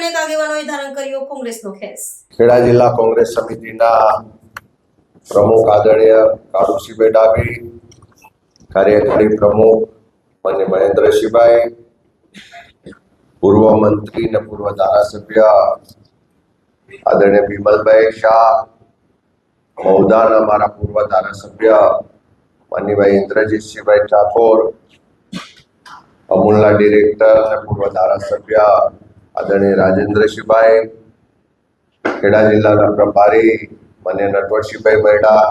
અનેક આગેવાનોએ ધારણ કર્યો કોંગ્રેસનો ખેસ। ખેડા જિલ્લા કોંગ્રેસ સમિતિના પ્રમુખ આદરણીય કાળુસિંહભાઈ ડાભી, કાર્યકારી પ્રમુખ માન્ય મહેન્દ્રસિંહભાઈ, પૂર્વ મંત્રી અને પૂર્વ ધારાસભ્ય આદરણીય બિમલભાઈ શાહ, મહુધાના અમારા પૂર્વ ધારાસભ્ય માનનીભાઈ ઇન્દ્રજીતસિંહભાઈ ઠાકોર, અમૂલના ડિરેક્ટર અને પૂર્વ ધારાસભ્ય આદરણીય રાજેન્દ્રસિંહભાઈ, ખેડા જિલ્લાના પ્રભારી માન્ય નટવરસિંહભાઈ મરડા,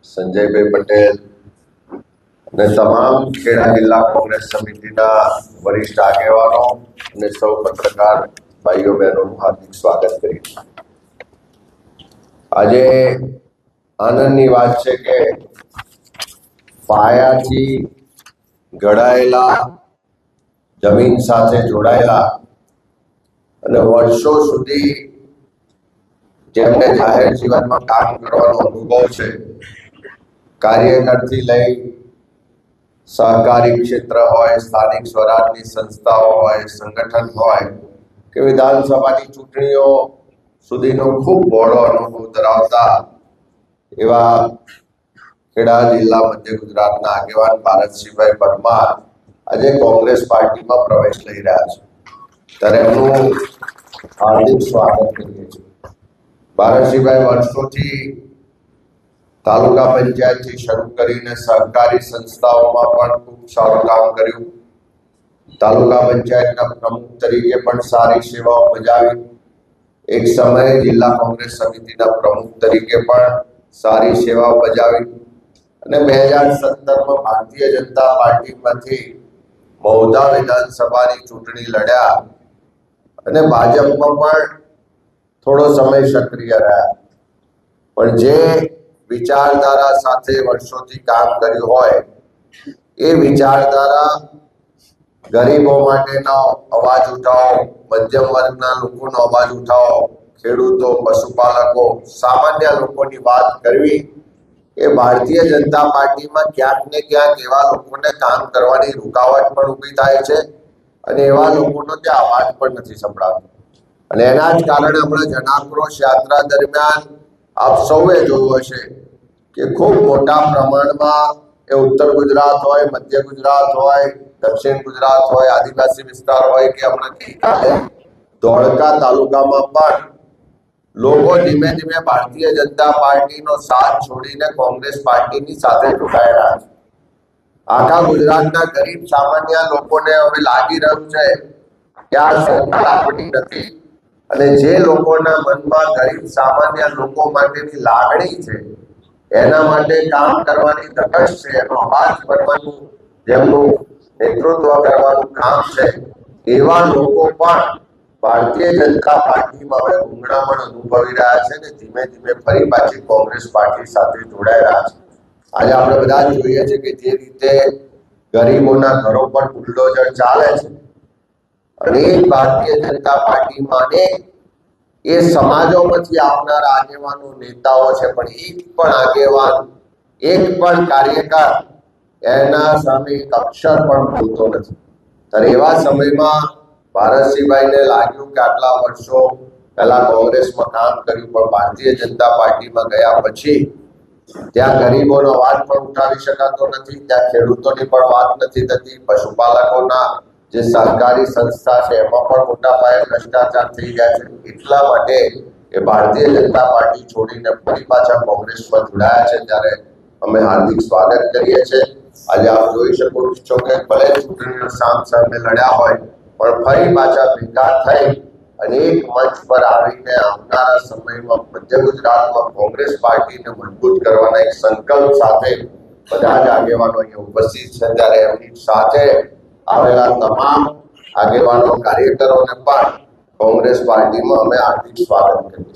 સંજયભાઈ પટેલ અને તમામ ખેડા જિલ્લા કોંગ્રેસ સમિતિના વરિષ્ઠ આગેવાનો અને સૌ પત્રકાર ભાઈઓ બહેનોનું હાર્દિક સ્વાગત કરી। આજે આનંદની વાત છે કે પાયાથી ઘડાયેલા, જમીન સાથે જોડાયેલા અને વર્ષો સુધી જેમને જાહેર જીવનમાં કામ કરવાનો અનુભવ છે, કાર્યકરથી લઈ સહકારી ક્ષેત્ર હોય, સ્થાનિક સ્વરાજની સંસ્થાઓ હોય, સંગઠન હોય કે વિધાનસભાની ચૂંટણીઓ સુધીનો ખૂબ બહોળો અનુભવ ધરાવતા એવા ખેડા જિલ્લા મધ્ય ગુજરાતના આગેવાન ભારતસિંહભાઈ પરમાર આજે કોંગ્રેસ પાર્ટીમાં પ્રવેશ લઈ રહ્યા છે, ત્યારે એમનું હાર્દિક સ્વાગત કરીએ છીએ। ભારતસિંહભાઈ વર્ષોથી તાલુકા પંચાયતથી શરૂ કરીને સહકારી સંસ્થાઓમાં પણ ખૂબ સારું કામ કર્યું। તાલુકા પંચાયતના પ્રમુખ તરીકે પણ સારી સેવાઓ બજાવી। એક સમયે જિલ્લા કોંગ્રેસ સમિતિના પ્રમુખ તરીકે પણ સારી સેવાઓ બજાવી અને 2017માં ભારતીય જનતા પાર્ટીમાંથી મહુધા વિધાનસભાની ચૂંટણી લડ્યા અને ભાજપમાં પણ થોડો સમય સક્રિય રહ્યા, પણ જે વિચારધારા સાથે વર્ષોથી કામ કર્યું હોય એ વિચારધારા ગરીબો માટેનો અવાજ ઉઠાવો, મધ્યમ વર્ગના લોકોનો અવાજ ઉઠાવો, ખેડૂતો, પશુપાલકો, સામાન્ય લોકોની વાત કરવી એ ભારતીય જનતા પાર્ટીમાં ક્યાંક ને ક્યાંક એવા લોકોને કામ કરવાની રૂકાવટ પણ ઊભી થાય છે અને એવા લોકોનો ત્યાં અવાજ પણ નથી સંભળાતો। અને એના જ કારણે હમણાં જનાક્રોશ યાત્રા દરમિયાન આપ સૌએ જોયું હશે કે ખૂબ મોટા પ્રમાણમાં એ ઉત્તર ગુજરાત હોય, મધ્ય ગુજરાત હોય, દક્ષિણ ગુજરાત હોય, આદિવાસી વિસ્તાર હોય કે હમણાં ધોળકા તાલુકામાં પણ લોકો ધીમે ધીમે ભારતીય જનતા પાર્ટીનો સાથ છોડીને કોંગ્રેસ પાર્ટીની સાથે જોડાયેલા છે। આખા ગુજરાતના ગરીબ સામાન્ય લોકોને હવે લાગી રહ્યું છે કે આ સરકાર આપણી નથી અને જે લોકોના મનમાં ગરીબ સામાન્ય લોકો માટેની લાગણી છે, એના માટે કામ કરવાની ધગશ છે, એનો અવાજ કરવાનું, જેમનું નેતૃત્વ કરવાનું કામ છે, એવા લોકો પણ ભારતીય જનતા પાર્ટીમાં હવે ઊંઘામણ અનુભવી રહ્યા છે અને ધીમે ધીમે ફરી પાછી કોંગ્રેસ પાર્ટી સાથે જોડાઈ રહ્યા છે। આજે આપણે બધા જોઈએ છે કે જે રીતે ગરીબોના ઘરો પર બુલડોઝર ચાલે છે અને ભારતીય જનતા પાર્ટીમાં અનેક એ સમાજોમાંથી આવનારા આગેવાનો, નેતાઓ છે, પણ એક પણ આગેવાન, એક પણ કાર્યકર એના સામે એક અક્ષર પણ બોલતો નથી। ત્યારે એવા સમયમાં ભારતસિંહભાઈને લાગ્યું કે આટલા વર્ષો પહેલા કોંગ્રેસમાં કામ કર્યું પણ ભારતીય જનતા પાર્ટીમાં ગયા પછી ત્યાં ગરીબોનો અવાજ પણ ઉઠાવી શકાતો નથી, ત્યાં ખેડૂતોની પણ વાત નથી થતી, પશુપાલકોના જે સહકારી સંસ્થા છે એમાં પણ મોટા પાયે ભ્રષ્ટાચાર થઈ ગયા છે। એટલા માટે એ ભારતીય જનતા પાર્ટી છોડીને ફરી પાછા કોંગ્રેસમાં જોડાયા છે, ત્યારે અમે હાર્દિક સ્વાગત કરીએ છીએ। આજે આપ જોઈ શકો છો કે ભલે ચૂંટણીનો સામે લડ્યા હોય પણ ફરી પાછા ભેગા થઈ અને એક મંચ પર આવીને આવનારા સમયમાં મધ્ય ગુજરાતમાં કોંગ્રેસ પાર્ટીને મજબૂત કરવાના એક સંકલ્પ સાથે બધા જ આગેવાનો અહીંયા ઉપસ્થિત છે। ત્યારે એમની સાથે આવેલા તમામ આગેવાનો, કાર્યકરોને પણ કોંગ્રેસ પાર્ટીમાં અમે હાર્દિક સ્વાગત કરીએ છીએ।